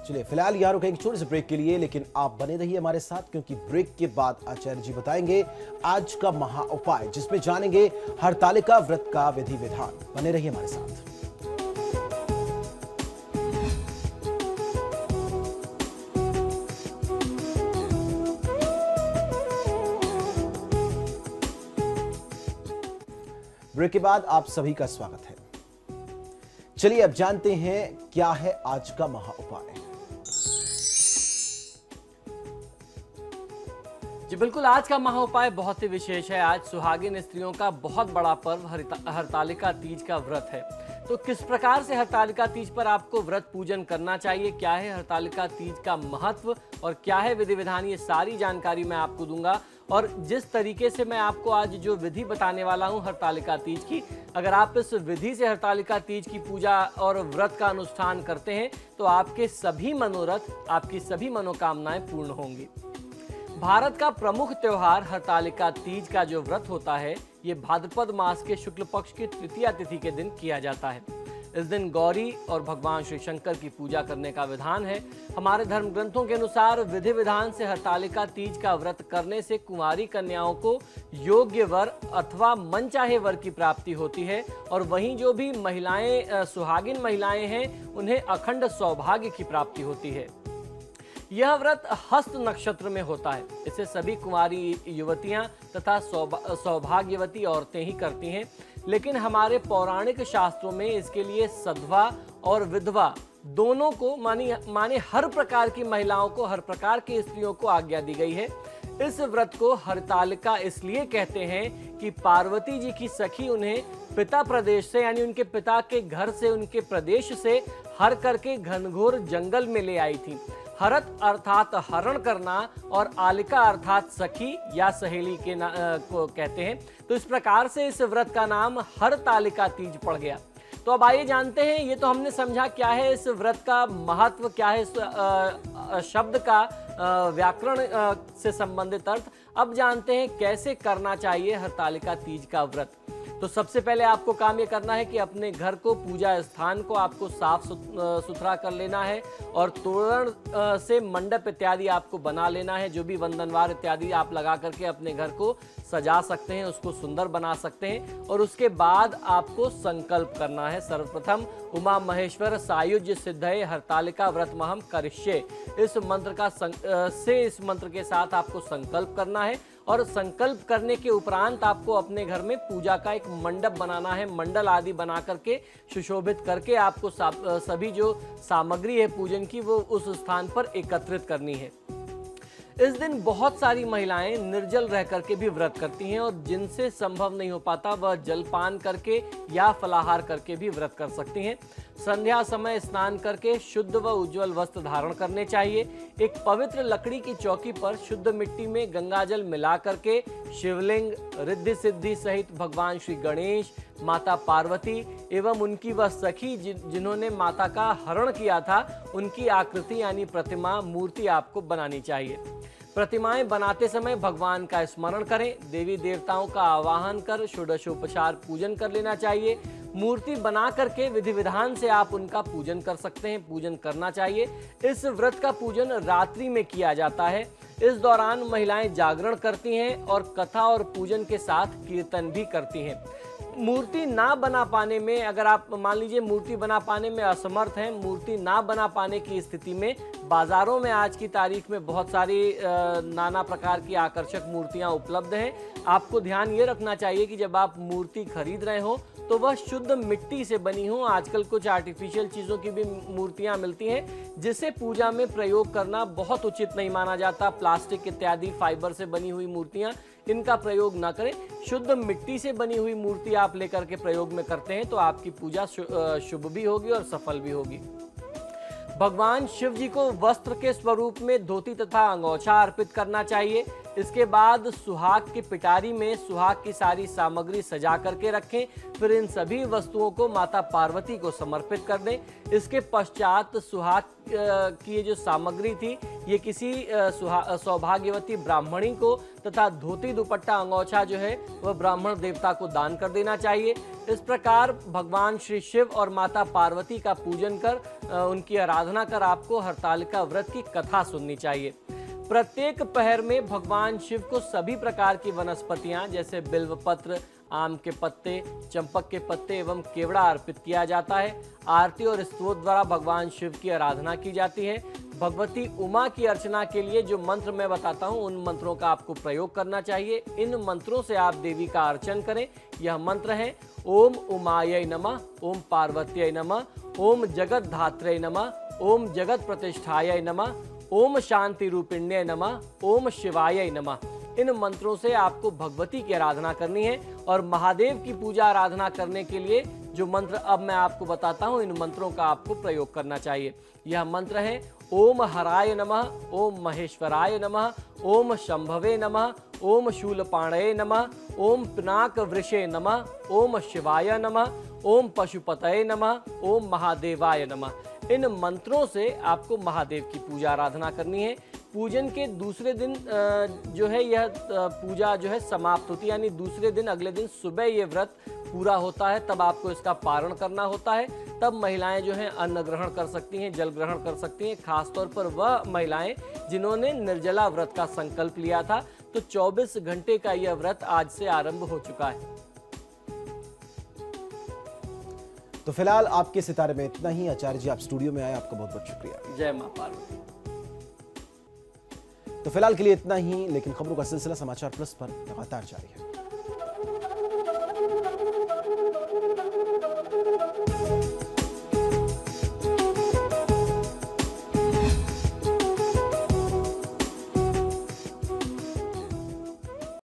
चलिए फिलहाल यहाँ रुकेंगे छोटे से ब्रेक के लिए, लेकिन आप बने रहिए हमारे साथ क्योंकि ब्रेक के बाद आचार्य जी बताएंगे आज का महा उपाय, जिसमें जानेंगे हरतालिका व्रत का विधि विधान। बने रहिए हमारे साथ। ब्रेक के बाद आप सभी का स्वागत है। चलिए अब जानते हैं क्या है आज का महा उपाय। जी बिल्कुल, आज का महा उपाय बहुत ही विशेष है। आज सुहागिन स्त्रियों का बहुत बड़ा पर्व हरतालिका तीज का व्रत है। तो किस प्रकार से हरतालिका तीज पर आपको व्रत पूजन करना चाहिए, क्या है हरतालिका तीज का महत्व और क्या है विधि विधान, ये सारी जानकारी मैं आपको दूंगा। और जिस तरीके से मैं आपको आज जो विधि बताने वाला हूं हरतालिका तीज की, अगर आप इस विधि से हरतालिका तीज की पूजा और व्रत का अनुष्ठान करते हैं तो आपके सभी मनोरथ, आपकी सभी मनोकामनाएं पूर्ण होंगी। भारत का प्रमुख त्योहार हरतालिका तीज का जो व्रत होता है, ये भाद्रपद मास के शुक्ल पक्ष की तृतीया तिथि के दिन किया जाता है। इस दिन गौरी और भगवान श्री शंकर की पूजा करने का विधान है। हमारे धर्म ग्रंथों के अनुसार विधि विधान से हरतालिका तीज का व्रत करने से कुंवारी कन्याओं को योग्य वर अथवा मनचाहे वर की प्राप्ति होती है, और वहीं जो भी महिलाएं सुहागिन महिलाएं हैं उन्हें अखंड सौभाग्य की प्राप्ति होती है। यह व्रत हस्त नक्षत्र में होता है। इसे सभी कुंवारी युवतियां तथा सौभाग्यवती औरतें ही करती हैं, लेकिन हमारे पौराणिक शास्त्रों में इसके लिए सधवा और विधवा दोनों को माने हर प्रकार की महिलाओं को, हर प्रकार की स्त्रियों को आज्ञा दी गई है। इस व्रत को हरतालिका इसलिए कहते हैं कि पार्वती जी की सखी उन्हें पिता प्रदेश से, यानी उनके पिता के घर से, उनके प्रदेश से हर करके घनघोर जंगल में ले आई थी। हरत अर्थात हरण करना और आलिका अर्थात सखी या सहेली के को कहते हैं। तो इस प्रकार से इस व्रत का नाम हरतालिका तीज पड़ गया। तो अब आइए जानते हैं, ये तो हमने समझा क्या है इस व्रत का महत्व, क्या है इस शब्द का व्याकरण से संबंधित अर्थ। अब जानते हैं कैसे करना चाहिए हरतालिका तीज का व्रत। तो सबसे पहले आपको काम ये करना है कि अपने घर को, पूजा स्थान को आपको साफ सुथरा कर लेना है, और तोरण से मंडप इत्यादि आपको बना लेना है। जो भी वंदनवार इत्यादि आप लगा करके अपने घर को सजा सकते हैं, उसको सुंदर बना सकते हैं। और उसके बाद आपको संकल्प करना है। सर्वप्रथम उमा महेश्वर सायुज्य सिद्धये हरतालिका व्रतमहम करिष्ये, इस मंत्र के साथ आपको संकल्प करना है। और संकल्प करने के उपरांत आपको अपने घर में पूजा का एक मंडप बनाना है। मंडल आदि बना करके सुशोभित करके आपको सभी जो सामग्री है पूजन की वो उस स्थान पर एकत्रित करनी है। इस दिन बहुत सारी महिलाएं निर्जल रह करके भी व्रत करती हैं, और जिनसे संभव नहीं हो पाता वह जलपान करके या फलाहार करके भी व्रत कर सकती हैं। संध्या समय स्नान करके शुद्ध व उज्जवल वस्त्र धारण करने चाहिए। एक पवित्र लकड़ी की चौकी पर शुद्ध मिट्टी में गंगाजल मिला करके शिवलिंग, रिद्धि सिद्धि सहित भगवान श्री गणेश, माता पार्वती एवं उनकी वह सखी जिन्होंने माता का हरण किया था, उनकी आकृति यानी प्रतिमा, मूर्ति आपको बनानी चाहिए। प्रतिमाएं बनाते समय भगवान का स्मरण करें। देवी देवताओं का आवाहन कर षोडशोपचार पूजन कर लेना चाहिए। मूर्ति बना करके विधि विधान से आप उनका पूजन कर सकते हैं, पूजन करना चाहिए। इस व्रत का पूजन रात्रि में किया जाता है। इस दौरान महिलाएं जागरण करती हैं और कथा और पूजन के साथ कीर्तन भी करती हैं। मूर्ति ना बना पाने में, अगर आप मान लीजिए मूर्ति बना पाने में असमर्थ हैं, मूर्ति ना बना पाने की स्थिति में बाजारों में आज की तारीख में बहुत सारी नाना प्रकार की आकर्षक मूर्तियां उपलब्ध हैं। आपको ध्यान ये रखना चाहिए कि जब आप मूर्ति खरीद रहे हो तो वह शुद्ध मिट्टी से बनी हो। आजकल कुछ आर्टिफिशियल चीज़ों की भी मूर्तियां मिलती हैं, जिसे पूजा में प्रयोग करना बहुत उचित नहीं माना जाता। प्लास्टिक इत्यादि फाइबर से बनी हुई मूर्तियां, इनका प्रयोग ना करें। शुद्ध मिट्टी से बनी हुई मूर्ति आप लेकर के प्रयोग में करते हैं तो आपकी पूजा शुभ भी होगी और सफल भी होगी। भगवान शिव जी को वस्त्र के स्वरूप में धोती तथा अंगोछा अर्पित करना चाहिए। इसके बाद सुहाग की पिटारी में सुहाग की सारी सामग्री सजा करके रखें। फिर इन सभी वस्तुओं को माता पार्वती को समर्पित कर दें। इसके पश्चात सुहाग की ये जो सामग्री थी ये किसी सौभाग्यवती ब्राह्मणी को तथा धोती दुपट्टा अंगोछा जो है वह ब्राह्मण देवता को दान कर देना चाहिए। इस प्रकार भगवान श्री शिव और माता पार्वती का पूजन कर उनकी आराधना कर आपको हरतालिका व्रत की कथा सुननी चाहिए। प्रत्येक पहर में भगवान शिव को सभी प्रकार की वनस्पतियां जैसे बिल्वपत्र, आम के पत्ते, चंपक के पत्ते एवं केवड़ा अर्पित किया जाता है। आरती और स्तोत्र द्वारा भगवान शिव की आराधना की जाती है। भगवती उमा की अर्चना के लिए जो मंत्र मैं बताता हूं, उन मंत्रों का आपको प्रयोग करना चाहिए। इन मंत्रों से आप देवी का अर्चन करें। यह मंत्र है ओम उमायै नमः, ओम पार्वत्यै नमः, ओम जगत धात्रै नमः, ओम जगत प्रतिष्ठायै नमः, ओम शांति रूपिण्यै नमः, ओम शिवाय नमः। इन मंत्रों से आपको भगवती की आराधना करनी है। और महादेव की पूजा आराधना करने के लिए जो मंत्र अब मैं आपको बताता हूं, इन मंत्रों का आपको प्रयोग करना चाहिए। यह मंत्र है ओम हराय नमः, ओम महेश्वराय नमः, ओम शंभवे नमः, ओम शूलपाणये नमः, ओम पिनाक वृषे नमः, ओम शिवाय नमः, ओम पशुपतये नमः, ओम महादेवाय नमः। इन मंत्रों से आपको महादेव की पूजा आराधना करनी है। पूजन के दूसरे दिन जो है यह पूजा जो है समाप्त होती है, यानी दूसरे दिन अगले दिन सुबह ये व्रत पूरा होता है, तब आपको इसका पारण करना होता है। तब महिलाएं जो हैं अन्न ग्रहण कर सकती हैं, जल ग्रहण कर सकती हैं, खासतौर पर वह महिलाएं जिन्होंने निर्जला व्रत का संकल्प लिया था। तो 24 घंटे का यह व्रत आज से आरंभ हो चुका है। तो फिलहाल आपके सितारे में इतना ही। आचार्य जी, आप स्टूडियो में आए, आपका बहुत बहुत शुक्रिया। जय मां पार्वती। तो फिलहाल के लिए इतना ही, लेकिन खबरों का सिलसिला समाचार प्लस पर लगातार जारी है।